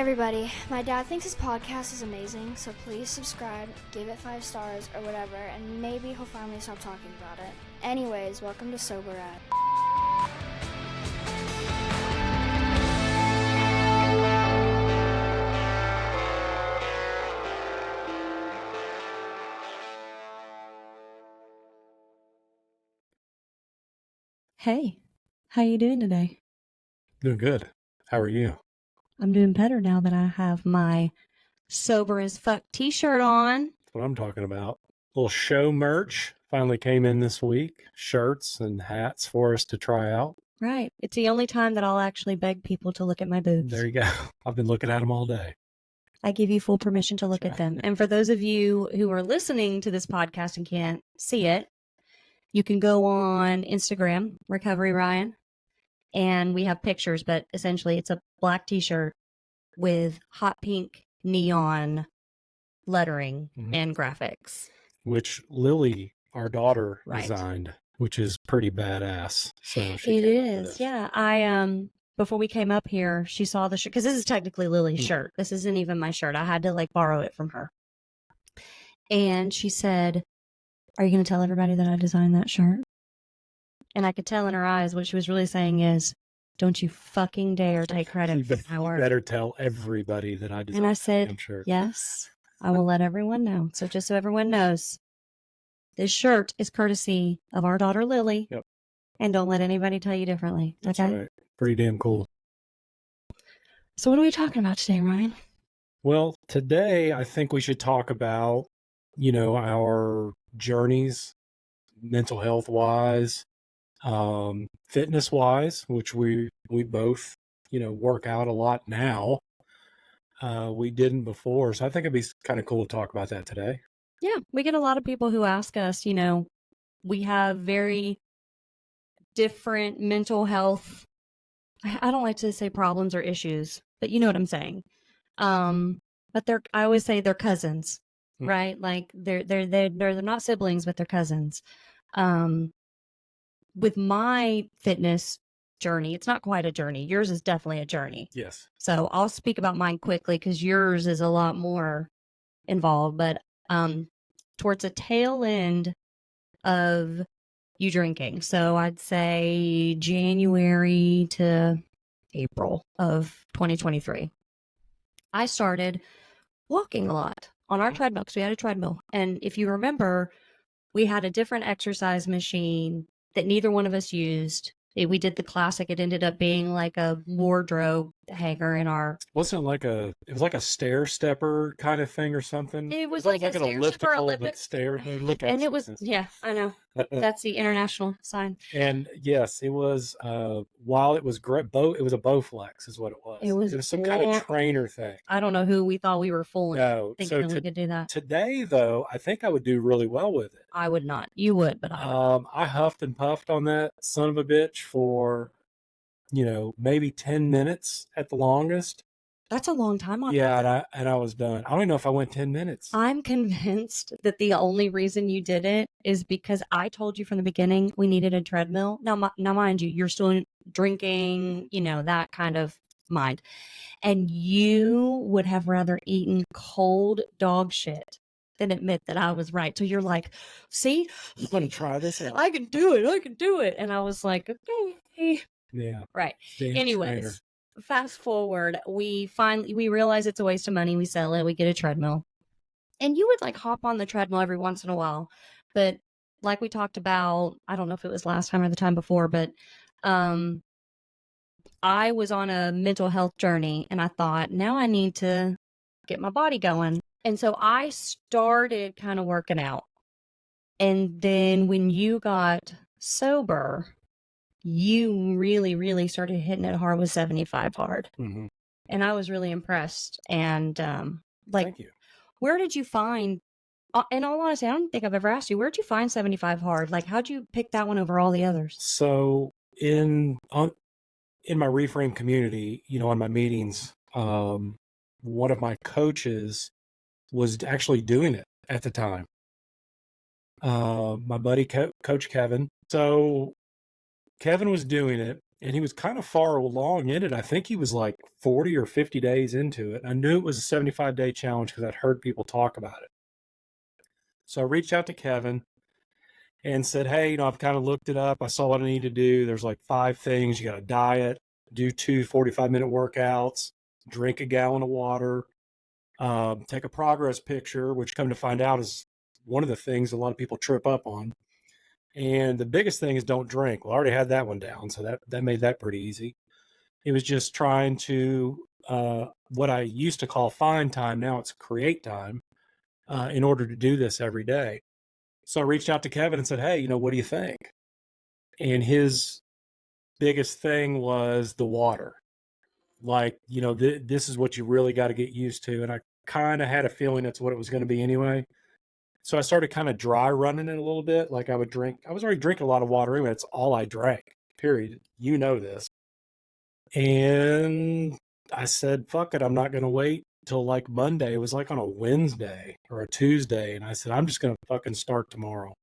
everybody. My dad thinks his podcast is amazing, so please subscribe, give it 5 stars or whatever, and maybe he'll finally stop talking about it. Anyways, welcome to Sobriety. Hey, how you doing today? Doing good. How are you? I'm doing better now that I have my sober as fuck t-shirt on. That's what I'm talking about. Little show merch finally came in this week. Shirts and hats for us to try out. Right. It's the only time that I'll actually beg people to look at my boobs. There you go. I've been looking at them all day. I give you full permission to look at them. And for those of you who are listening to this podcast and can't see it, you can go on Instagram, Recovery Ryan, and we have pictures, but essentially it's a black t-shirt with hot pink neon lettering and graphics. Which Lily, our daughter, Right. designed, which is pretty badass. So It is, yeah. I before we came up here, she saw the shirt, because this is technically Lily's shirt. This isn't even my shirt. I had to borrow it from her. And she said, "Are you going to tell everybody that I designed that shirt?" And I could tell in her eyes what she was really saying is, "Don't you fucking dare take credit for my work." You better tell everybody that I designed and I said, that shirt. "Yes, I will let everyone know." So just so everyone knows, this shirt is courtesy of our daughter Lily. Yep. And don't let anybody tell you differently. That's okay? right. Pretty damn cool. So what are we talking about today, Ryan? Well, today I think we should talk about, our journeys, mental health wise, fitness wise, which we both, work out a lot now. We didn't before. So I think it'd be kind of cool to talk about that today. Yeah, we get a lot of people who ask us, we have very different mental health. I don't like to say problems or issues, but you know what I'm saying. But I always say they're cousins, right? Like they're not siblings, but they're cousins. With my fitness journey, it's not quite a journey. Yours is definitely a journey. Yes. So I'll speak about mine quickly because yours is a lot more involved. But towards the tail end of you drinking, so I'd say January to April of 2023, I started walking a lot on our treadmill because we had a treadmill. And if you remember, we had a different exercise machine that neither one of us used. We did the classic. It ended up being like a wardrobe hanger in our... Wasn't it was like a stair stepper kind of thing or something? It was like an elliptical stair. And it was, yeah, I know. That's the international sign. And yes, it was, while it was great, it was a Bowflex is what it was. It was some kind of trainer thing. I don't know who we thought we were fooling. No. Thinking we could do that. Today, though, I think I would do really well with it. I would not. You would, but I would. I huffed and puffed on that son of a bitch for, maybe 10 minutes at the longest. That's a long time on Yeah, that. and I was done. I don't even know if I went 10 minutes. I'm convinced that the only reason you did it is because I told you from the beginning we needed a treadmill. Now mind you, you're still drinking, that kind of mind. And you would have rather eaten cold dog shit than admit that I was right. So you're like, see? I'm going to try this out. I can do it. And I was like, okay. Yeah. Right. Damn Anyways. trainer. Fast forward, we realize it's a waste of money. We sell it. We get a treadmill. And you would hop on the treadmill every once in a while. But like we talked about, I don't know if it was last time or the time before, but I was on a mental health journey and I thought, now I need to get my body going. And so I started kind of working out. And then when you got sober, you really, really started hitting it hard with 75 hard. Mm-hmm. And I was really impressed. And thank you. Where did you find, in all honesty, I don't think I've ever asked you, where'd you find 75 hard? How'd you pick that one over all the others? So in my reframe community, on my meetings, one of my coaches was actually doing it at the time. My buddy, Coach Kevin. So Kevin was doing it, And he was kind of far along in it. I think he was like 40 or 50 days into it. I knew it was a 75-day challenge because I'd heard people talk about it. So I reached out to Kevin and said, hey, I've kind of looked it up. I saw what I need to do. There's like 5 things. You got to diet, do 2 45-minute workouts, drink a gallon of water, take a progress picture, which come to find out is one of the things a lot of people trip up on. And the biggest thing is don't drink. Well, I already had that one down, so that made that pretty easy. It was just trying to, what I used to call find time, now it's create time, in order to do this every day. So I reached out to Kevin and said, hey, what do you think? And his biggest thing was the water. Like, this is what you really got to get used to. And I kind of had a feeling that's what it was going to be anyway. So I started kind of dry running it a little bit. Like I was already drinking a lot of water anyway. It's all I drank, period. You know this. And I said, fuck it. I'm not going to wait till like Monday. It was like on a Wednesday or a Tuesday. And I said, I'm just going to fucking start tomorrow.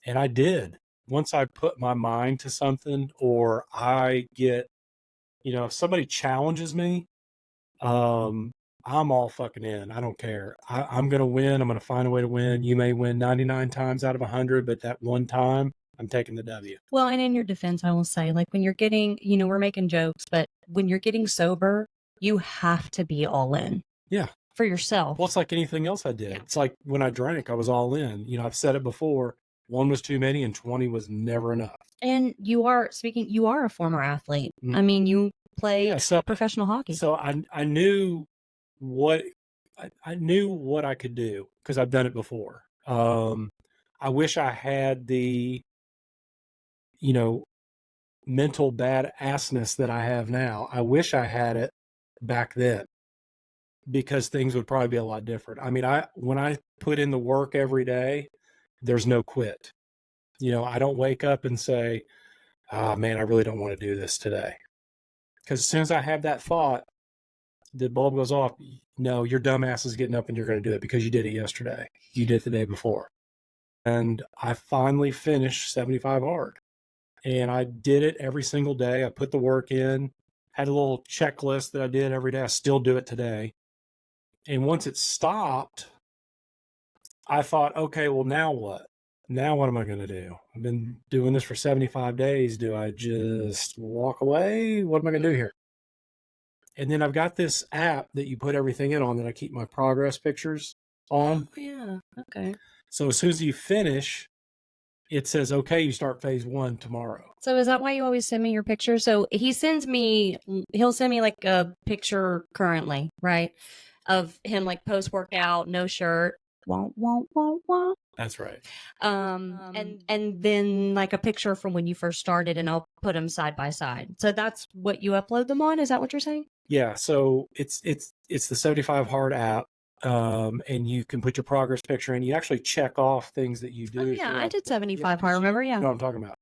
And I did. Once I put my mind to something, or I get, if somebody challenges me, I'm all fucking in. I don't care. I'm going to win. I'm going to find a way to win. You may win 99 times out of 100, but that one time, I'm taking the W. Well, and in your defense, I will say, like when you're getting, we're making jokes, but when you're getting sober, you have to be all in. Yeah. For yourself. Well, it's like anything else I did. Yeah. It's like when I drank, I was all in. I've said it before. 1 was too many and 20 was never enough. And you are a former athlete. Mm-hmm. I mean, you play professional hockey. So I knew what I could do because I've done it before. I wish I had the, mental badassness that I have now. I wish I had it back then because things would probably be a lot different. I mean, when I put in the work every day, there's no quit. I don't wake up and say, oh man, I really don't want to do this today. Because as soon as I have that thought, the bulb goes off. No, your dumbass is getting up and you're going to do it because you did it yesterday. You did it the day before. And I finally finished 75 hard. And I did it every single day. I put the work in, had a little checklist that I did every day. I still do it today. And once it stopped, I thought, okay, well, now what? Now what am I going to do? I've been doing this for 75 days. Do I just walk away? What am I going to do here? And then I've got this app that you put everything in on that I keep my progress pictures on. Oh, yeah. Okay. So as soon as you finish, it says, okay, you start phase 1 tomorrow. So is that why you always send me your pictures? So he'll send me like a picture currently, right? Of him like post-workout, no shirt. Wah, wah, wah, wah. That's right. And then like a picture from when you first started, and I'll put them side by side. So that's what you upload them on? Is that what you're saying? Yeah. So it's the 75 Hard app. And you can put your progress picture in. You actually check off things that you do. Oh, yeah, I did 75 hard, remember? Yeah. You know what I'm talking about.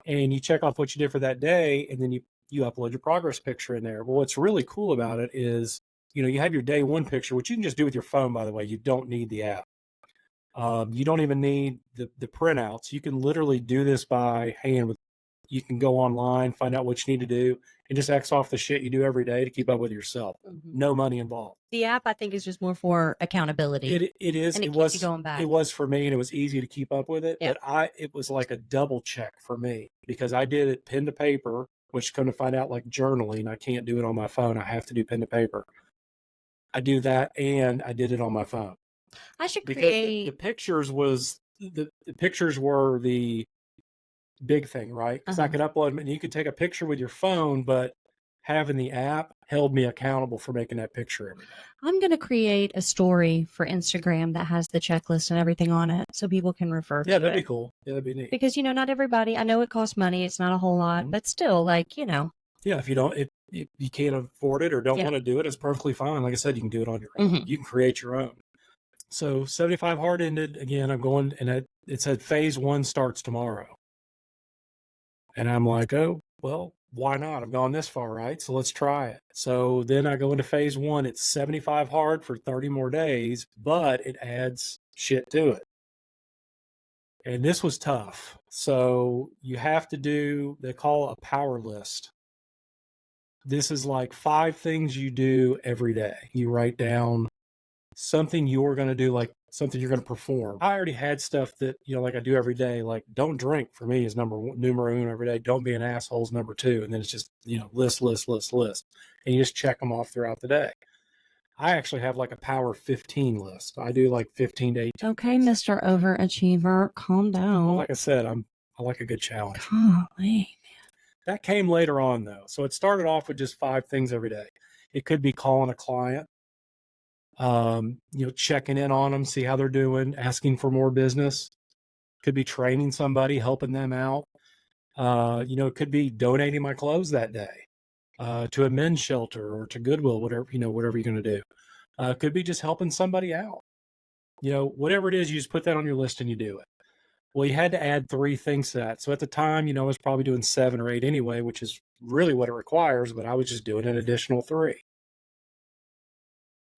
And you check off what you did for that day, and then you upload your progress picture in there. Well, what's really cool about it is, you have your day 1 picture, which you can just do with your phone, by the way. You don't need the app. You don't even need the printouts. You can literally do this by hand. You can go online, find out what you need to do, and just X off the shit you do every day to keep up with yourself. Mm-hmm. No money involved. The app, I think, is just more for accountability. It is. And it was going back. It was for me, and it was easy to keep up with it. Yeah. But it was like a double check for me because I did it pen to paper, which come to find out like journaling. I can't do it on my phone. I have to do pen to paper. I do that, and I did it on my phone. I should create. The pictures the pictures were the big thing, right? Because I could upload them, and you could take a picture with your phone, but having the app held me accountable for making that picture every day. I'm going to create a story for Instagram that has the checklist and everything on it so people can refer to it. Yeah, that'd be cool. Yeah, that'd be neat. Because, not everybody, I know it costs money. It's not a whole lot, but still, like, Yeah, if you can't afford it or don't want to do it, it's perfectly fine. Like I said, you can do it on your own. Mm-hmm. You can create your own. So 75 hard ended. Again, I'm going, and it said phase 1 starts tomorrow. And I'm like, oh, well, why not? I've gone this far, right? So let's try it. So then I go into phase 1. It's 75 hard for 30 more days, but it adds shit to it. And this was tough. So you have to do, they call a power list. This is like 5 things you do every day. You write down something you're going to do, like something you're going to perform. I already had stuff that, like I do every day, like don't drink for me is numero uno every day. Don't be an asshole is number 2. And then it's just, list. And you just check them off throughout the day. I actually have like a power 15 list. I do like 15 to 18. Okay, Mr. Overachiever, calm down. Like I said, I like a good challenge. Golly. That came later on though. So it started off with just 5 things every day. It could be calling a client, checking in on them, see how they're doing, asking for more business. Could be training somebody, helping them out. It could be donating my clothes that day to a men's shelter or to Goodwill, whatever you're going to do. Could be just helping somebody out. Whatever it is, you just put that on your list and you do it. Well, you had to add 3 things to that. So at the time, I was probably doing 7 or 8 anyway, which is really what it requires, but I was just doing an additional 3.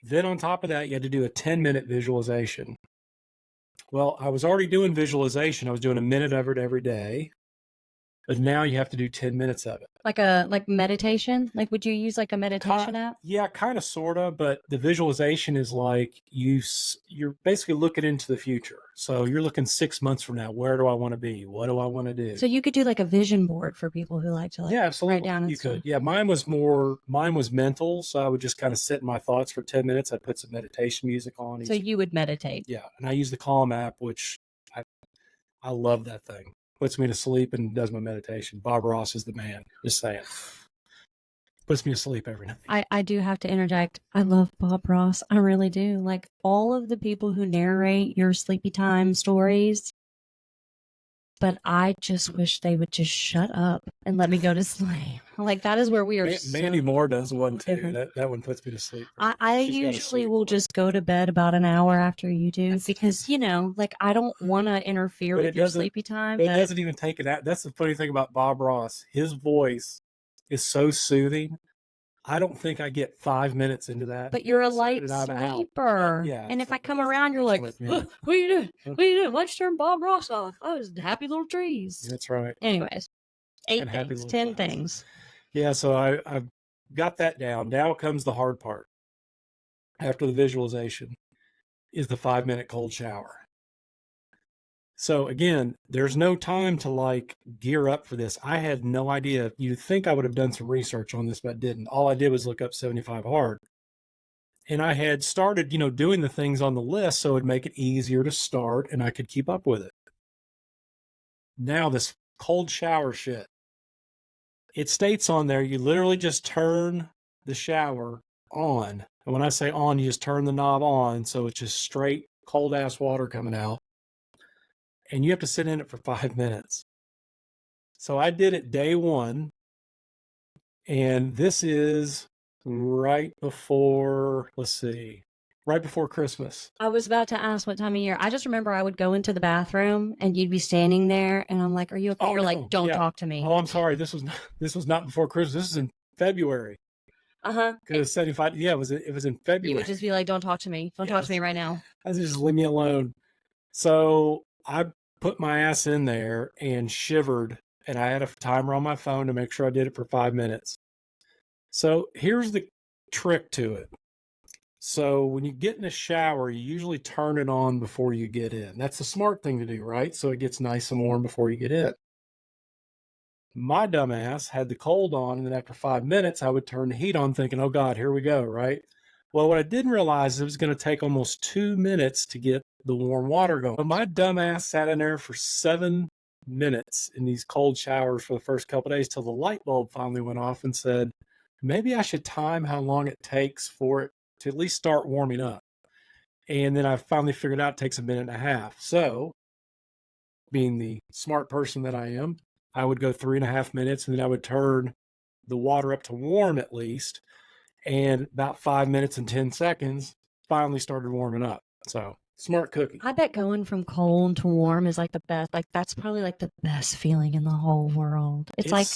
Then on top of that, you had to do a 10-minute visualization. Well, I was already doing visualization. I was doing a minute of it every day. But now you have to do 10 minutes of it. Like meditation? Like, would you use like a meditation app? Yeah, kind of, sort of. But the visualization is like you're basically looking into the future. So you're looking 6 months from now. Where do I want to be? What do I want to do? So you could do like a vision board for people who like to yeah, absolutely. write down. You could. Yeah, mine was mental. So I would just kind of sit in my thoughts for 10 minutes. I'd put some meditation music on. So you would meditate. Yeah, and I use the Calm app, which I love that thing. Puts me to sleep and does my meditation. Bob Ross is the man. Just saying. Puts me to sleep every night. I do have to interject. I love Bob Ross. I really do. Like all of the people who narrate your sleepy time stories. But I just wish they would just shut up and let me go to sleep. Like that is where we are. Mandy Moore does one too. That one puts me to sleep. I usually will just go to bed about an hour after you do because like I don't want to interfere with your sleepy time. But it doesn't even take it out. That's the funny thing about Bob Ross. His voice is so soothing. I don't think I get 5 minutes into that. But you're a light sleeper. Yeah. And if I come around, you're like, what are you doing? What are you doing? Why'd you turn Bob Ross off? I was happy little trees. That's right. Anyways, 8 things, 10 things. Yeah, so I've got that down. Now comes the hard part. After the visualization is the 5-minute cold shower. So again, there's no time to like gear up for this. I had no idea. You'd think I would have done some research on this, but I didn't. All I did was look up 75 hard. And I had started, doing the things on the list so it'd make it easier to start and I could keep up with it. Now this cold shower shit. It states on there, you literally just turn the shower on. And when I say on, you just turn the knob on. So it's just straight cold ass water coming out. And you have to sit in it for 5 minutes. So I did it day 1. And this is right before Christmas. I was about to ask what time of year. I just remember I would go into the bathroom and you'd be standing there and I'm like, are you okay? You're like, don't talk to me. Oh, I'm sorry. This was not before Christmas. This is in February. Uh-huh. Because 75, it was in February. You would just be like, don't talk to me. Don't talk to me right now. I just leave me alone. So I put my ass in there and shivered, and I had a timer on my phone to make sure I did it for 5 minutes. So here's the trick to it. So when you get in the shower, you usually turn it on before you get in. That's the smart thing to do, right? So it gets nice and warm before you get in. My dumbass had the cold on, and then after 5 minutes, I would turn the heat on thinking, oh God, here we go, right? Well, what I didn't realize is it was going to take almost 2 minutes to get the warm water going. But my dumbass sat in there for 7 minutes in these cold showers for the first couple of days till the light bulb finally went off and said, maybe I should time how long it takes for it to at least start warming up. And then I finally figured out it takes 1.5 minutes. So, being the smart person that I am, I would go 3.5 minutes and then I would turn the water up to warm at least. And about 5 minutes and 10 seconds, finally started warming up. So, smart cookie. I bet going from cold to warm is like the best. Like that's probably like the best feeling in the whole world. It's like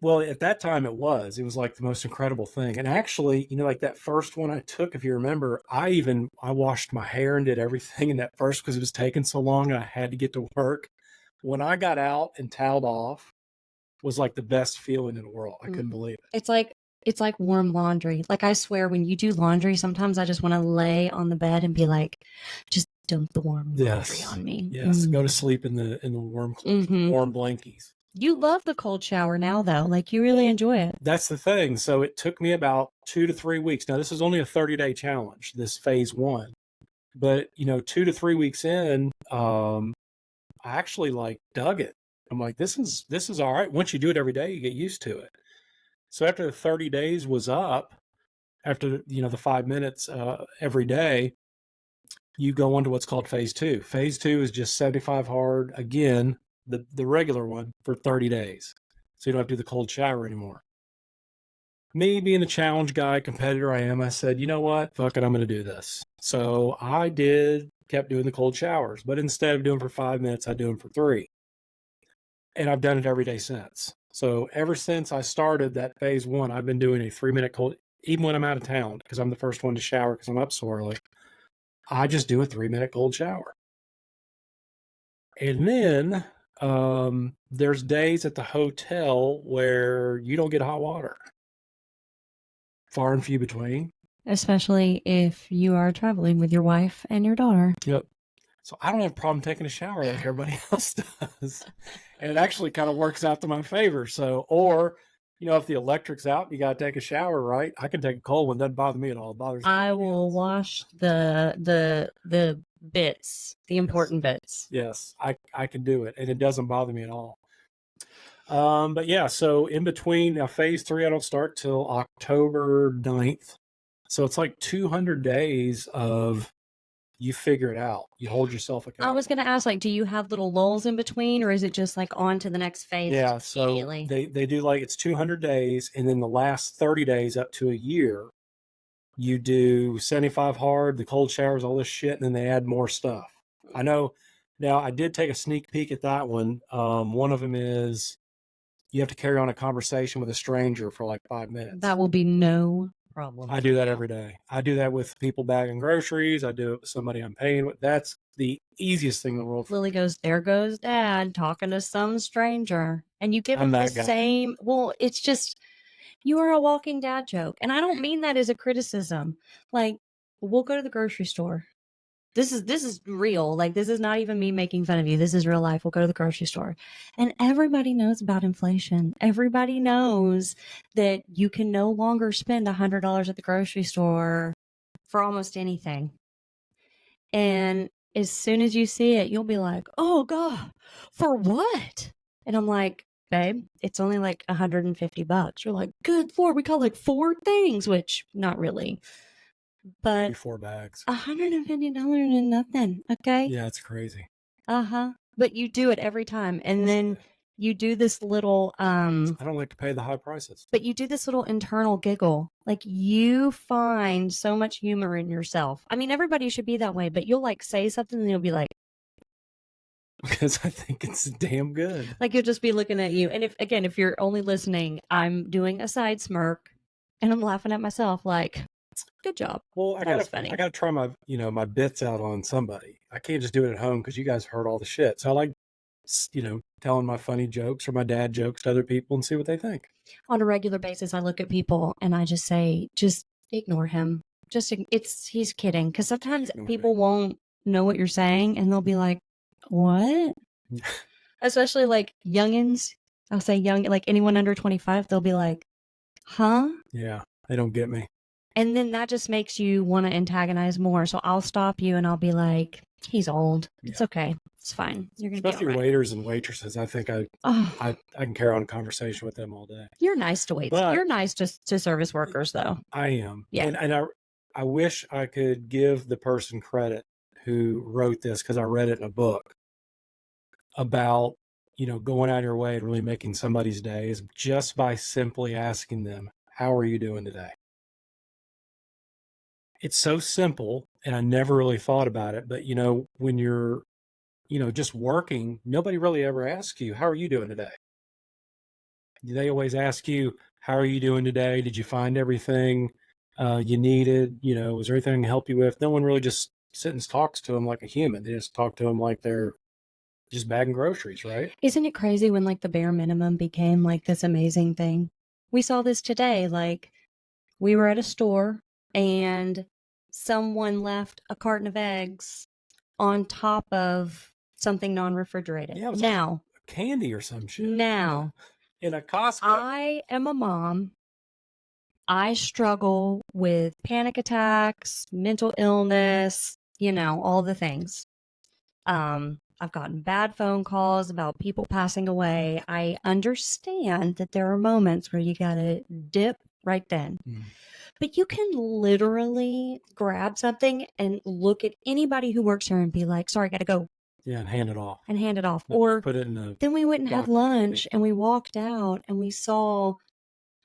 Well, at that time it was like the most incredible thing. And actually, like that first one I took, if you remember, I washed my hair and did everything in that first because it was taking so long and I had to get to work. When I got out and toweled off was like the best feeling in the world. I couldn't believe it. It's like warm laundry. Like, I swear, when you do laundry, sometimes I just want to lay on the bed and be like, just dump the warm laundry on me. Yes. Go to sleep in the warm warm blankies. You love the cold shower now, though. Like, you really enjoy it. That's the thing. So it took me about 2 to 3 weeks. Now, this is only a 30-day challenge, this phase 1. But, 2 to 3 weeks in, I actually like dug it. I'm like, this is all right. Once you do it every day, you get used to it. So after the 30 days was up, after, the 5 minutes every day, you go on to what's called phase 2. Phase 2 is just 75 hard, again, the regular one, for 30 days. So you don't have to do the cold shower anymore. Me being the challenge guy, competitor I am, I said, you know what? Fuck it, I'm going to do this. So I kept doing the cold showers, but instead of doing for 5 minutes, I do them for 3. And I've done it every day since. So ever since I started that phase 1, I've been doing a 3-minute cold, even when I'm out of town, because I'm the first one to shower because I'm up so early. I just do a 3-minute cold shower. And then there's days at the hotel where you don't get hot water. Far and few between. Especially if you are traveling with your wife and your daughter. Yep. So I don't have a problem taking a shower like everybody else does. And it actually kind of works out to my favor. So, or, if the electric's out, you got to take a shower, right? I can take a cold one. Doesn't bother me at all. It bothers me. I will wash the bits, the important bits. Yes, I can do it. And it doesn't bother me at all. But yeah, so in between, now phase 3, I don't start till October 9th. So it's like 200 days of you figure it out. You hold yourself accountable. I was going to ask, like, do you have little lulls in between, or is it just like on to the next phase? Yeah, so they do like it's 200 days, and then the last 30 days up to a year, you do 75 hard, the cold showers, all this shit, and then they add more stuff. I know. Now, I did take a sneak peek at that one. One of them is you have to carry on a conversation with a stranger for like 5 minutes. That will be no problem. I do that every day. I do that with people bagging groceries. I do it with somebody I'm paying with. That's the easiest thing in the world. Lily goes, there goes Dad talking to some stranger. And you give him the same. Well, it's just, you are a walking dad joke. And I don't mean that as a criticism. Like, we'll go to the grocery store. This is real. Like, this is not even me making fun of you. This is real life. We'll go to the grocery store. And everybody knows about inflation. Everybody knows that you can no longer spend $100 at the grocery store for almost anything. And as soon as you see it, you'll be like, oh God, for what? And I'm like, babe, it's only like $150. You're like, good Lord, we got like 4 things, which not really. But 4 bags. $150 and nothing. Okay. Yeah, it's crazy. But you do it every time. And then you do this little I don't like to pay the high prices. But you do this little internal giggle. Like, you find so much humor in yourself. I mean, everybody should be that way, but you'll like say something and you'll be like, because I think it's damn good. Like, you'll just be looking at you. And if you're only listening, I'm doing a side smirk and I'm laughing at myself like, good job. Well, I gotta try my my bits out on somebody. I can't just do it at home because you guys heard all the shit. So I like telling my funny jokes or my dad jokes to other people and see what they think. On a regular basis, I look at people and I just say, just ignore him. He's kidding. Because sometimes people won't know what you're saying and they'll be like, what? Especially like youngins. I'll say young, like anyone under 25, they'll be like, huh? Yeah, they don't get me. And then that just makes you want to antagonize more. So I'll stop you and I'll be like, he's old. Yeah. It's okay. It's fine. You're going to be all right. Waiters and waitresses. I think I can carry on a conversation with them all day. You're nice to waiters. You're nice to service workers, though. I am. Yeah. And I wish I could give the person credit who wrote this, because I read it in a book about, going out of your way and really making somebody's day is just by simply asking them, how are you doing today? It's so simple, and I never really thought about it. But, when you're, just working, nobody really ever asks you, how are you doing today? they always ask you, how are you doing today? Did you find everything you needed? You know, was there anything I can help you with? No one really just sits and talks to them like a human. They just talk to them like they're just bagging groceries, right? Isn't it crazy when like the bare minimum became like this amazing thing? We saw this today. Like we were at a store and someone left a carton of eggs on top of something non-refrigerated. Yeah, it was Now, candy or some shit. now, In a Costco. I am a mom. I struggle with panic attacks, mental illness, you know, all the things. I've gotten bad phone calls about people passing away. I understand that there are moments where you gotta dip right then. But you can literally grab something and look at anybody who works here and be like, sorry, gotta go. Yeah, and hand it off. And hand it off. Or put it in a then we went and had lunch and we walked out and we saw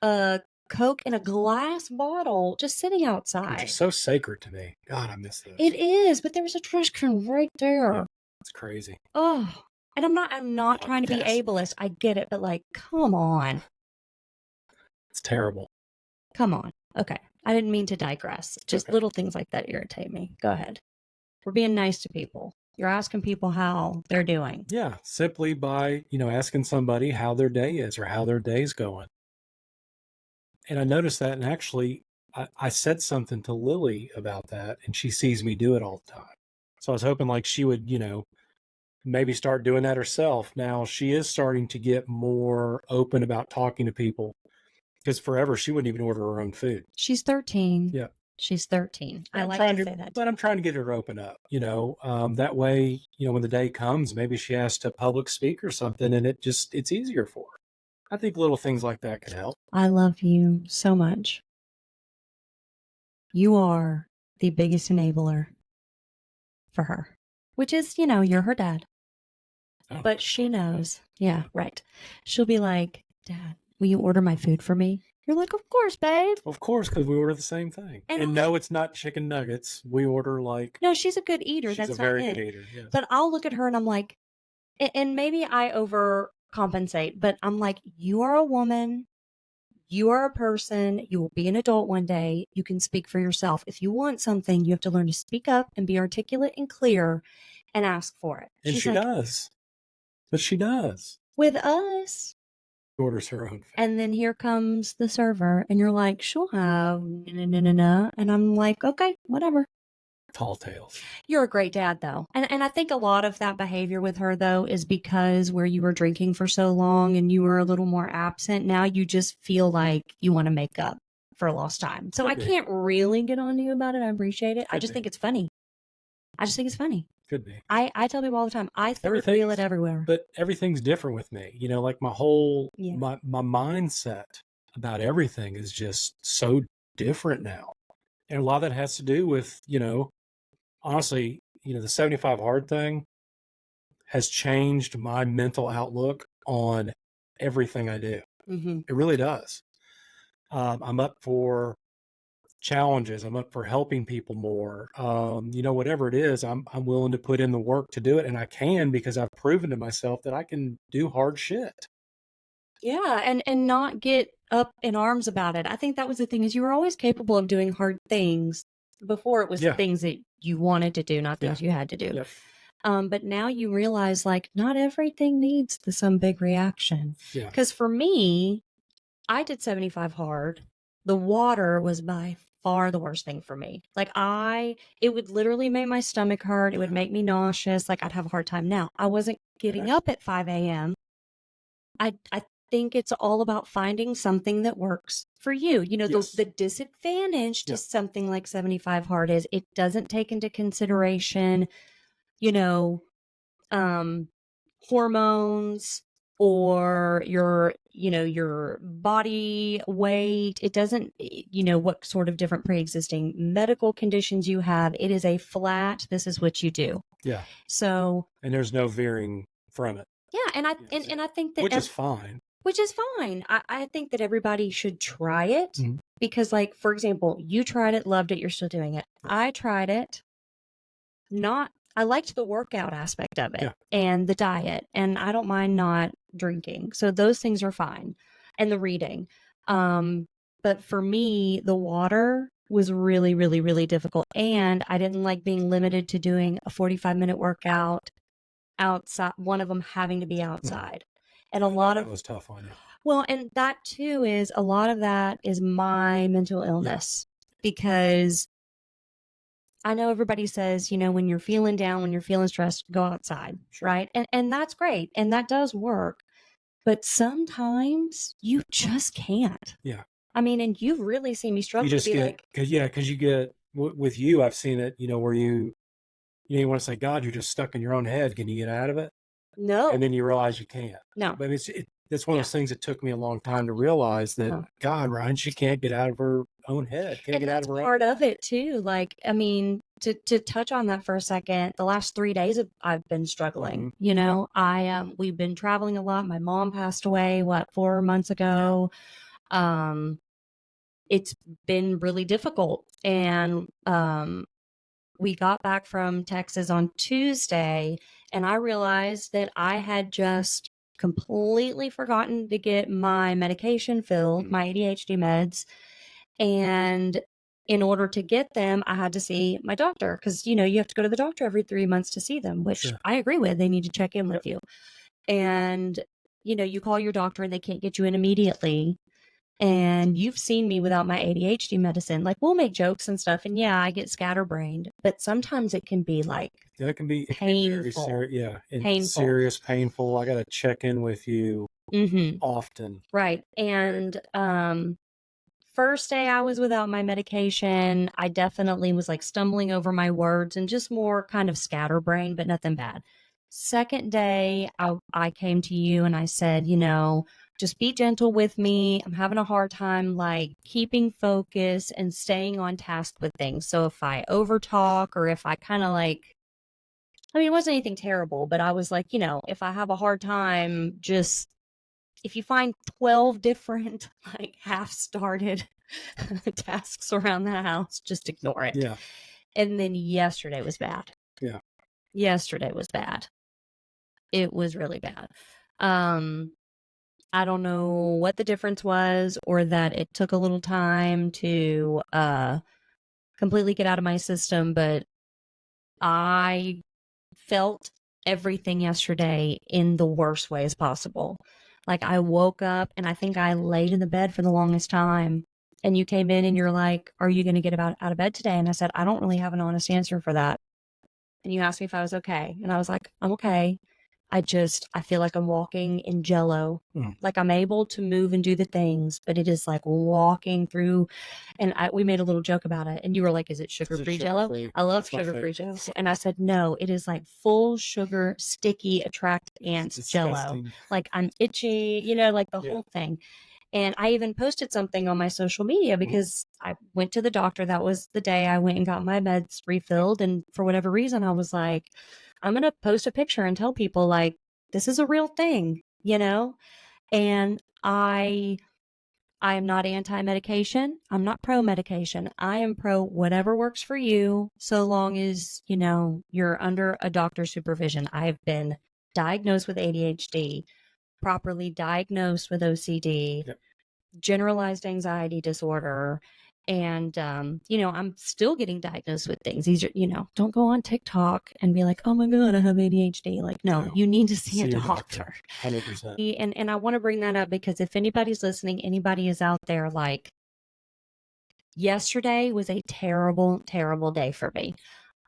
a Coke in a glass bottle just sitting outside. Which is so sacred to me. God, I miss this. It is, but there was a trash can right there. Yeah, it's crazy. Oh, and I'm not trying to be ableist. I get it, but like, come on. It's terrible. Come on. Okay. I didn't mean to digress. Just little things like that irritate me. Go ahead. We're being nice to people. You're asking people how they're doing. Yeah, simply by, asking somebody how their day is or how their day's going. And I noticed that, and actually, I said something to Lily about that, and she sees me do it all the time. So I was hoping like she would, maybe start doing that herself. Now she is starting to get more open about talking to people, because forever she wouldn't even order her own food. She's 13. Yeah. She's 13. I like to say that. But I'm trying to get her to open up, that way, when the day comes, maybe she has to public speak or something, and it's easier for her. I think little things like that could help. I love you so much. You are the biggest enabler for her, which is, you're her dad. Oh. But she knows. Yeah, right. She'll be like, Dad, will you order my food for me? You're like, of course, babe. Of course, because we order the same thing. And no, it's not chicken nuggets. We order like... No, she's a good eater. She's a very good eater, yes. But I'll look at her and I'm like, and maybe I overcompensate, but I'm like, you are a woman. You are a person. You will be an adult one day. You can speak for yourself. If you want something, you have to learn to speak up and be articulate and clear and ask for it. And she does. But she does. With us. Orders her own food. And then here comes the server, and you're like, she'll have na. And I'm like, okay, whatever. Tall tales. You're a great dad, though. And I think a lot of that behavior with her, though, is because where you were drinking for so long and you were a little more absent, now you just feel like you want to make up for lost time. So I can't really get on to you about it. I appreciate it. I just think it's funny. Could be. I tell people all the time, I feel it everywhere. But everything's different with me. Like my whole, my mindset about everything is just so different now. And a lot of that has to do with, honestly, the 75 hard thing has changed my mental outlook on everything I do. Mm-hmm. It really does. I'm up for challenges. I'm up for helping people more. Whatever it is, I'm willing to put in the work to do it. And I can, because I've proven to myself that I can do hard shit. Yeah. And not get up in arms about it. I think that was the thing, is you were always capable of doing hard things. Before it was things that you wanted to do, not things you had to do. Yep. But now you realize, like, not everything needs some big reaction. Yeah. Because for me, I did 75 hard. The water was by far the worst thing for me. Like it would literally make my stomach hurt. It would make me nauseous. Like I'd have a hard time. Now, I wasn't getting up at 5 a.m. I think it's all about finding something that works for you. The disadvantage to something like 75 hard is it doesn't take into consideration, hormones or your body weight. It doesn't, what sort of different pre-existing medical conditions you have. It is a flat, this is what you do. Yeah. So. And there's no veering from it. Yeah. And I think that. Which is fine. I think that everybody should try it because, like, for example, you tried it, loved it, you're still doing it. I tried it. I liked the workout aspect of it and the diet, and I don't mind not drinking. So those things are fine. and the reading. But for me, the water was really, really, really difficult. And I didn't like being limited to doing a 45-minute workout outside, one of them having to be outside. And a lot That of, was tough on you. well, and that too is a lot of that is my mental illness because I know everybody says, when you're feeling down, when you're feeling stressed, go outside, Sure. right? And that's great. And that does work. But sometimes you just can't. Yeah. I mean, and you've really seen me struggle You just to be get, like, because you get, with you, I've seen it, where you want to say, God, you're just stuck in your own head. Can you get out of it? no, And then you realize you can't. no. But it's one of those things that took me a long time to realize that, No. God, Ryan, she can't get out of her own head. Can't And get out that's of her own part of it too. Like, I mean, to touch on that for a second, the last 3 days I've been struggling. We've been traveling a lot. My mom passed away, 4 months ago. It's been really difficult. And we got back from Texas on Tuesday, and I realized that I had just completely forgotten to get my medication filled, my ADHD meds. And in order to get them, I had to see my doctor because, you have to go to the doctor every 3 months to see them, which Sure. I agree with. They need to check in with you. And, you call your doctor and they can't get you in immediately. And you've seen me without my ADHD medicine. Like, we'll make jokes and stuff. And yeah, I get scatterbrained, but sometimes it can be like It can be very painful. serious. And Painful. serious, painful. I got to check in with you often. Right. And first day I was without my medication, I definitely was like stumbling over my words and just more kind of scatterbrained, but nothing bad. Second day, I came to you and I said, just be gentle with me. I'm having a hard time like keeping focus and staying on task with things. So if I overtalk or if I kind of like, I mean, it wasn't anything terrible, but I was like, if I have a hard time, just if you find 12 different like half-started tasks around the house, just ignore it. Yeah. And then yesterday was bad. Yeah. Yesterday was bad. It was really bad. I don't know what the difference was or that it took a little time to completely get out of my system, but I felt everything yesterday in the worst ways possible. Like I woke up and I think I laid in the bed for the longest time. And you came in and you're like, are you going to get out of bed today? And I said, I don't really have an honest answer for that. And you asked me if I was okay. And I was like, I'm okay. I feel like I'm walking in jello. Like I'm able to move and do the things, but it is like walking through. And we made a little joke about it. And you were like, is it sugar-free jello? I love sugar-free jello. And I said, no, it is like full sugar, sticky, attract ants jello. Like I'm itchy, like the whole thing. And I even posted something on my social media because I went to the doctor. That was the day I went and got my meds refilled. And for whatever reason, I was like, I'm going to post a picture and tell people like, this is a real thing, and I am not anti-medication. I'm not pro-medication. I am pro whatever works for you. So long as, you're under a doctor's supervision. I've been diagnosed with ADHD, properly diagnosed with OCD, generalized anxiety disorder. And, I'm still getting diagnosed with things. These are, don't go on TikTok and be like, oh my God, I have ADHD. Like, no, you need to see a doctor. 100%. And I want to bring that up because if anybody's listening, anybody is out there, like, yesterday was a terrible, terrible day for me.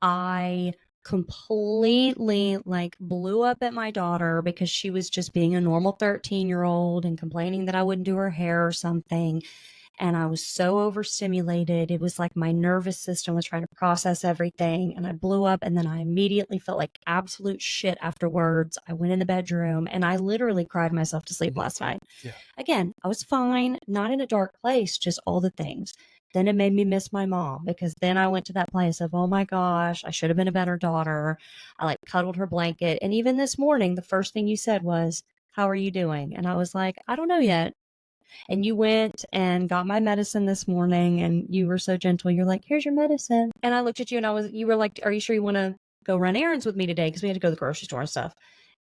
I completely like blew up at my daughter because she was just being a normal 13-year-old and complaining that I wouldn't do her hair or something. And I was so overstimulated. It was like my nervous system was trying to process everything. And I blew up. And then I immediately felt like absolute shit afterwards. I went in the bedroom and I literally cried myself to sleep last night. Yeah. Again, I was fine, not in a dark place, just all the things. Then it made me miss my mom because then I went to that place of, oh my gosh, I should have been a better daughter. I like cuddled her blanket. And even this morning, the first thing you said was, how are you doing? And I was like, I don't know yet. And you went and got my medicine this morning and you were so gentle. You're like, here's your medicine. And I looked at you and you were like, are you sure you want to go run errands with me today? Because we had to go to the grocery store and stuff.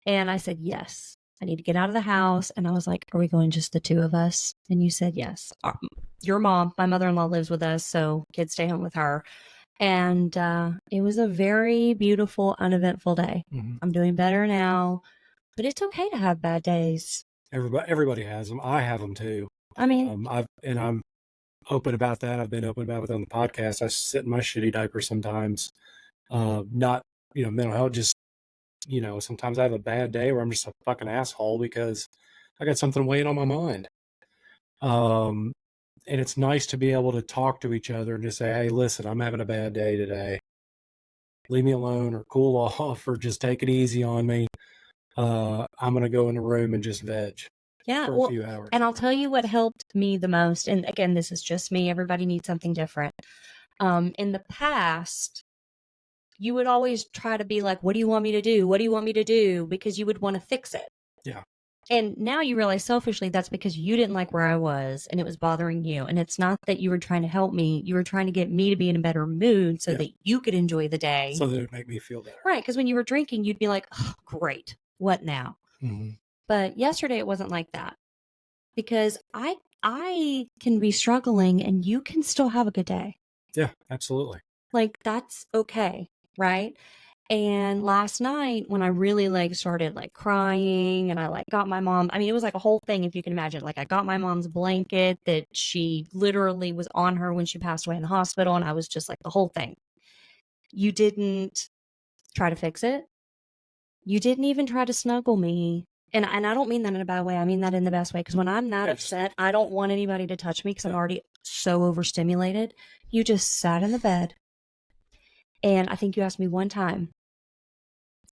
And I said, yes. I need to get out of the house. And I was like, are we going just the two of us? And you said yes. Your mom, my mother-in-law, lives with us, so kids stay home with her. And it was a very beautiful, uneventful day. Mm-hmm. I'm doing better now, but it's okay to have bad days. Everybody has them. I have them too. I mean, I'm open about that. I've been open about it on the podcast. I sit in my shitty diaper sometimes. Not, mental health, just, sometimes I have a bad day where I'm just a fucking asshole because I got something weighing on my mind. And it's nice to be able to talk to each other and just say, hey, listen, I'm having a bad day today. Leave me alone or cool off or just take it easy on me. I'm going to go in the room and just veg for a few hours. And I'll tell you what helped me the most. And again, this is just me. Everybody needs something different. In the past, you would always try to be like, what do you want me to do? What do you want me to do? Because you would want to fix it. Yeah. And now you realize selfishly that's because you didn't like where I was and it was bothering you. And it's not that you were trying to help me. You were trying to get me to be in a better mood so that you could enjoy the day. So that it would make me feel better. Right. Because when you were drinking, you'd be like, oh, great. What now? Mm-hmm. But yesterday it wasn't like that. Because I can be struggling and you can still have a good day. Yeah, absolutely. Like that's okay. Right. And last night when I really started crying and I got my mom, I mean, it was like a whole thing, if you can imagine. I got my mom's blanket that she literally was on her when she passed away in the hospital. And I was just like the whole thing. You didn't try to fix it. You didn't even try to snuggle me. And I don't mean that in a bad way. I mean that in the best way. Because when I'm that upset, I don't want anybody to touch me because I'm already so overstimulated. You just sat in the bed. And I think you asked me one time,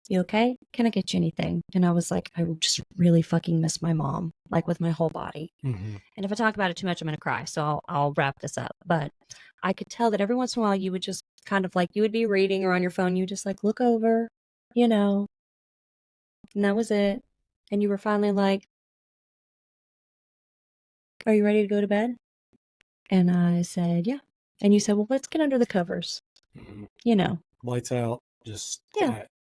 you okay? Can I get you anything? And I was like, I just really fucking miss my mom, with my whole body. Mm-hmm. And if I talk about it too much, I'm going to cry. So I'll wrap this up. But I could tell that every once in a while you would just kind of you would be reading or on your phone. You just look over, and that was it. And you were finally like, are you ready to go to bed? And I said, yeah. And you said, well, let's get under the covers. Mm-hmm. Lights out, just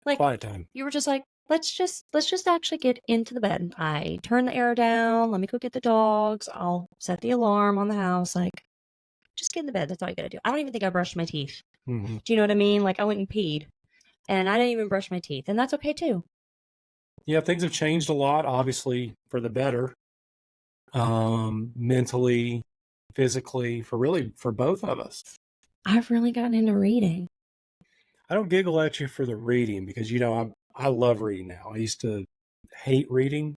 quiet time. You were just like, let's just actually get into the bed. I turn the air down. Let me go get the dogs. I'll set the alarm on the house. Just get in the bed. That's all you gotta do. I don't even think I brushed my teeth. Mm-hmm. Do you know what I mean? I went and peed and I didn't even brush my teeth, and that's okay too. Yeah, things have changed a lot, obviously for the better. Mentally, physically, for both of us. I've really gotten into reading. I don't giggle at you for the reading because I love reading now. I used to hate reading,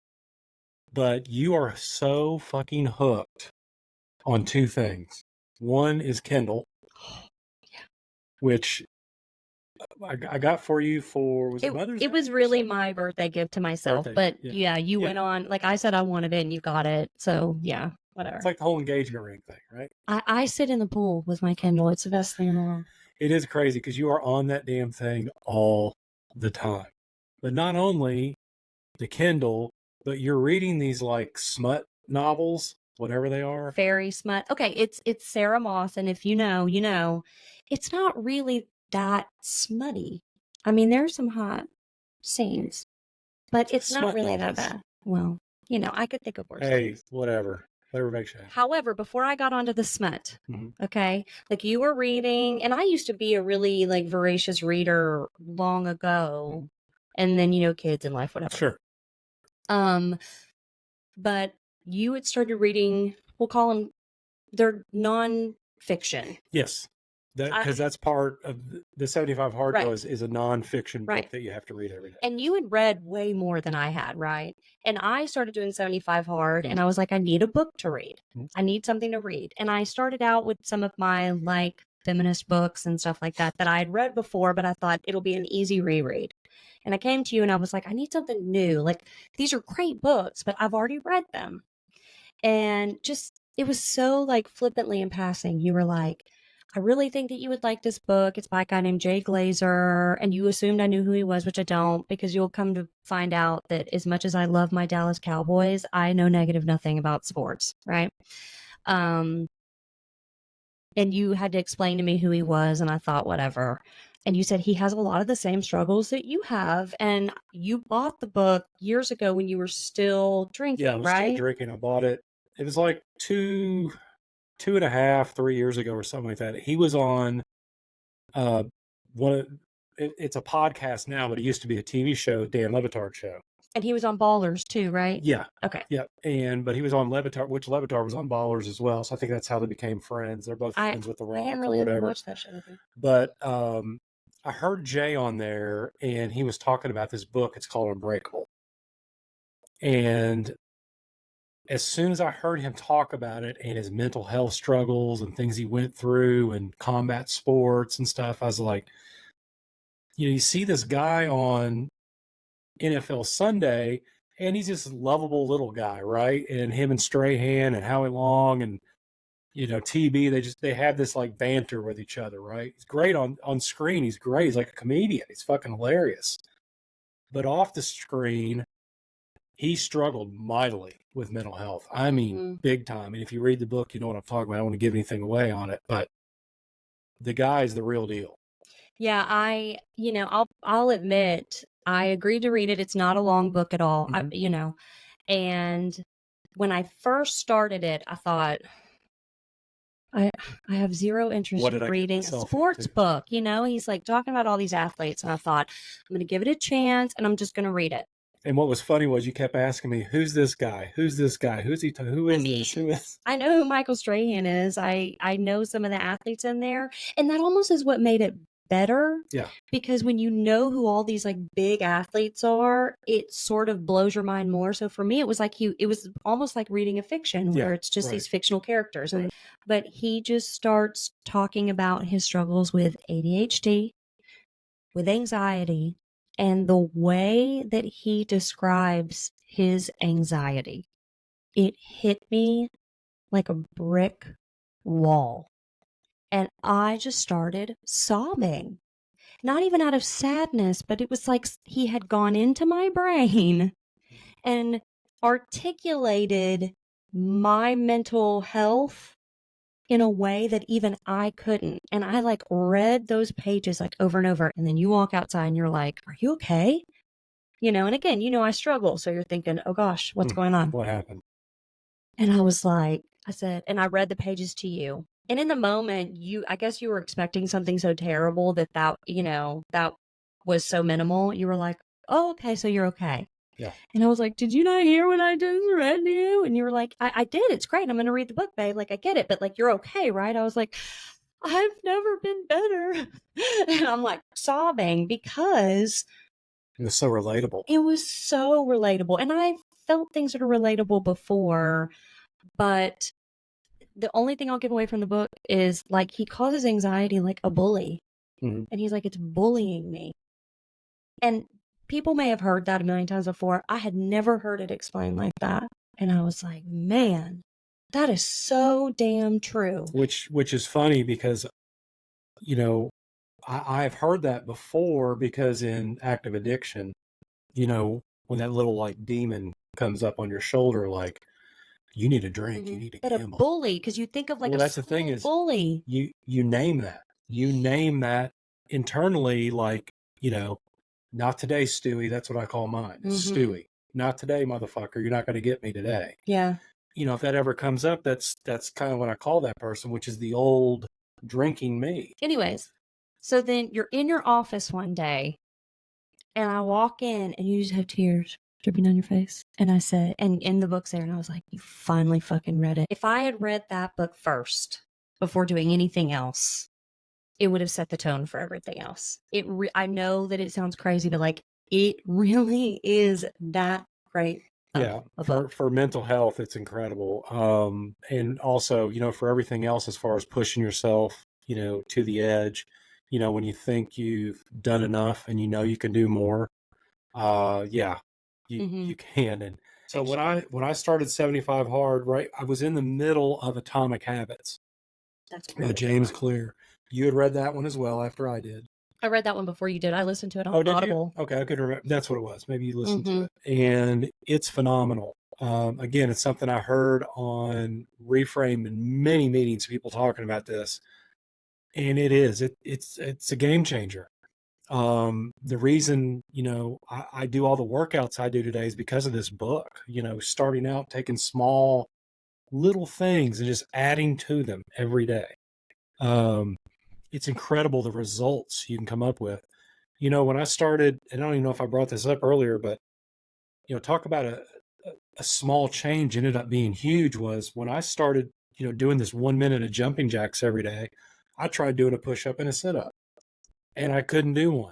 but you are so fucking hooked on two things. One is Kindle, which I got for you was it Mother's Day? It was really my birthday gift to myself, but you went on, I said I wanted it and you got it. So yeah, whatever. It's like the whole engagement ring thing, right? I sit in the pool with my Kindle. It's the best thing in the world. It is crazy because you are on that damn thing all the time. But not only the Kindle, but you're reading these smut novels, whatever they are. Fairy smut. Okay, it's Sarah Moss, and if you know, it's not really that smutty. I mean, there's some hot scenes, but it's not really that bad. Well, I could think of worse. Hey, whatever makes you happy. However, before I got onto the smut, okay, you were reading, and I used to be a really voracious reader long ago, and then kids in life, whatever. Sure. But you had started reading. We'll call them. They're non-fiction. Yes. Because that's part of the 75 Hard Go is a non-fiction book that you have to read every day. And you had read way more than I had, right? And I started doing 75 Hard, and I was like, I need a book to read. I need something to read. And I started out with some of my feminist books and stuff like that I had read before, but I thought it'll be an easy reread. And I came to you and I was like, I need something new. These are great books, but I've already read them. And it was so flippantly in passing. You were like, I really think that you would like this book. It's by a guy named Jay Glazer. And you assumed I knew who he was, which I don't, because you'll come to find out that as much as I love my Dallas Cowboys, I know nothing about sports, right? And you had to explain to me who he was, and I thought, whatever. And you said he has a lot of the same struggles that you have. And you bought the book years ago when you were still drinking, Yeah, I was right? still drinking. I bought it. It was like 2.5, 3 years ago or something like that. He was on uh, one of it's a podcast now, but it used to be a TV show, Dan Levitard show. And he was on Ballers too, right? Yeah. Okay. Yeah. But he was on Levitard, which Levitard was on Ballers as well. So I think that's how they became friends. They're both friends with The Rock. I didn't or really whatever. watch that show with him. But I heard Jay on there, and he was talking about this book. It's called Unbreakable. And as soon as I heard him talk about it and his mental health struggles and things he went through and combat sports and stuff, I was like, you see this guy on NFL Sunday, and he's just a lovable little guy, right? And him and Strahan and Howie Long and TB, they have this like banter with each other, right? He's great on screen. He's great. He's like a comedian. He's fucking hilarious. But off the screen, he struggled mightily with mental health. I mean, big time. And if you read the book, you know what I'm talking about. I don't want to give anything away on it, but the guy's the real deal. Yeah, I'll admit, I agreed to read it. It's not a long book at all. And when I first started it, I thought, I have zero interest in reading a sports book. He's like talking about all these athletes, and I thought, I'm going to give it a chance, and I'm just going to read it. And what was funny was you kept asking me, who's this guy? Who's this guy? Who is this? Who is? I know who Michael Strahan is. I know some of the athletes in there, and that almost is what made it better. Yeah. Because when you know who all these like big athletes are, it sort of blows your mind more. So for me, it was almost like reading a fiction where it's just these fictional characters. Right. But he just starts talking about his struggles with ADHD, with anxiety, and the way that he describes his anxiety. It hit me like a brick wall. And I just started sobbing. Not even out of sadness, but it was like he had gone into my brain and articulated my mental health in a way that even I couldn't. And I like read those pages like over and over. And then you walk outside and you're like, are you okay? And again, I struggle. So you're thinking, oh gosh, what's going on? What happened? And I was like, and I read the pages to you. And in the moment, I guess you were expecting something so terrible that was so minimal. You were like, oh, okay, so you're okay. Yeah. And I was like, did you not hear what I just read to you? And you were like, I did. It's great. I'm going to read the book, babe. Like, I get it. But like, you're okay, right? I was like, I've never been better. And I'm like sobbing because it was so relatable. It was so relatable. And I felt things that are relatable before, but the only thing I'll give away from the book is like he causes anxiety like a bully. Mm-hmm. And he's like, it's bullying me. And people may have heard that a million times before. I had never heard it explained like that. And I was like, man, that is so damn true. Which is funny because, I've heard that before because in active addiction, when that little like demon comes up on your shoulder, like, you need a drink, you need to gamble. But a bully, because you think of like that's the thing is bully. You name that. You name that internally, like, not today, Stewie. That's what I call mine. Stewie. Not today, motherfucker. You're not going to get me today. Yeah. If that ever comes up, that's kind of what I call that person, which is the old drinking me. Anyways, so then you're in your office one day, and I walk in, and you just have tears dripping down your face. And I said, and in the book's there, and I was like, you finally fucking read it. If I had read that book first before doing anything else, it would have set the tone for everything else. I know that it sounds crazy, but like, it really is that great. Yeah, for mental health, it's incredible. And also, for everything else, as far as pushing yourself, to the edge, when you think you've done enough and you can do more, you can. And so when I started 75 Hard, right, I was in the middle of Atomic Habits. That's by James Clear. You had read that one as well after I did. I read that one before you did. I listened to it on Audible. You? Okay, I could remember. That's what it was. Maybe you listened to it. And it's phenomenal. Again, it's something I heard on Reframe in many meetings, people talking about this. And it is. It's a game changer. The reason, I do all the workouts I do today is because of this book, starting out, taking small little things and just adding to them every day. It's incredible the results you can come up with. When I started, and I don't even know if I brought this up earlier, but, talk about a small change ended up being huge was when I started, doing this 1 minute of jumping jacks every day. I tried doing a push up and a sit up and I couldn't do one.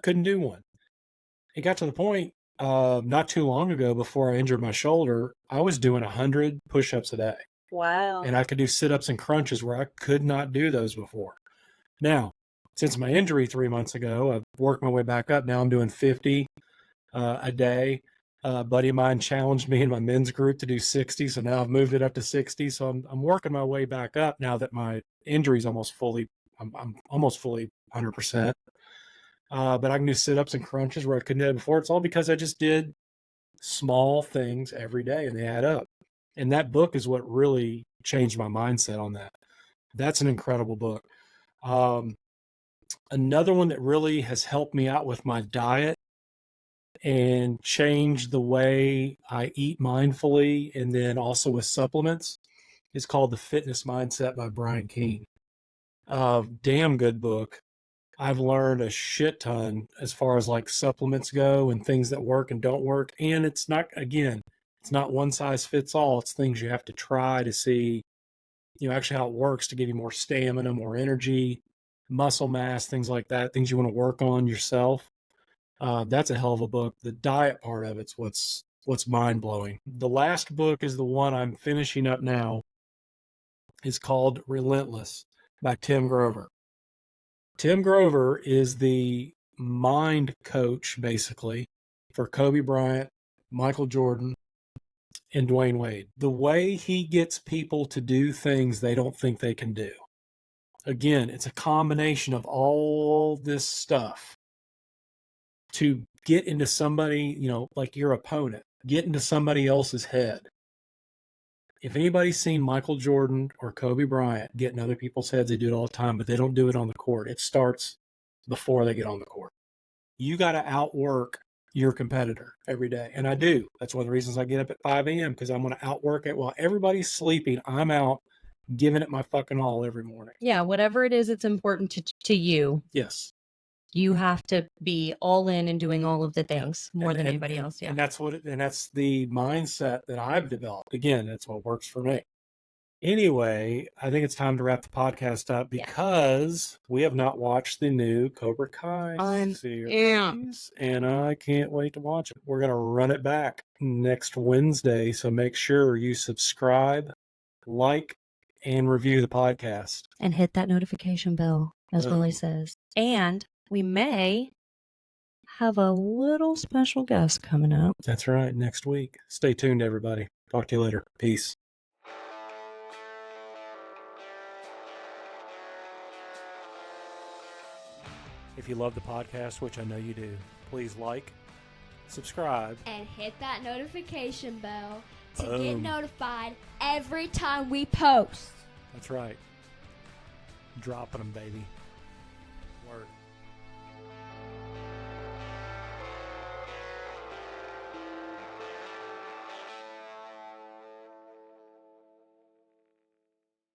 It got to the point not too long ago before I injured my shoulder, I was doing 100 push-ups a day. Wow. And I could do sit-ups and crunches where I could not do those before. Now, since my injury 3 months ago, I've worked my way back up. Now I'm doing 50 a day. A buddy of mine challenged me in my men's group to do 60, so now I've moved it up to 60. So I'm working my way back up now that my injury's I'm almost fully 100%. But I can do sit-ups and crunches where I couldn't do it before. It's all because I just did small things every day and they add up. And that book is what really changed my mindset on that. That's an incredible book. Another one that really has helped me out with my diet and changed the way I eat mindfully and then also with supplements is called The Fitness Mindset by Brian Keane. Damn good book. I've learned a shit ton as far as like supplements go and things that work and don't work. And it's not one size fits all. It's things you have to try to see, actually how it works to give you more stamina, more energy, muscle mass, things like that, things you want to work on yourself. That's a hell of a book. The diet part of it's what's mind blowing. The last book is the one I'm finishing up now. It's called Relentless by Tim Grover. Tim Grover is the mind coach, basically, for Kobe Bryant, Michael Jordan, and Dwayne Wade. The way he gets people to do things they don't think they can do. Again, it's a combination of all this stuff to get into somebody, like your opponent, get into somebody else's head. If anybody's seen Michael Jordan or Kobe Bryant get in other people's heads, they do it all the time, but they don't do it on the court. It starts before they get on the court. You got to outwork your competitor every day. And I do. That's one of the reasons I get up at 5 a.m. because I'm going to outwork it while everybody's sleeping. I'm out giving it my fucking all every morning. Yeah, whatever it is, it's important to you. Yes. You have to be all in and doing all of the things more than anybody else. Yeah. And that's the mindset that I've developed. Again, that's what works for me. Anyway, I think it's time to wrap the podcast up because we have not watched the new Cobra Kai series, and I can't wait to watch it. We're going to run it back next Wednesday, so make sure you subscribe, like, and review the podcast. And hit that notification bell, as Willie says. And we may have a little special guest coming up. That's right, next week. Stay tuned, everybody. Talk to you later. Peace. If you love the podcast, which I know you do, please like, subscribe, and hit that notification bell to get notified every time we post. That's right. Dropping them, baby. Word.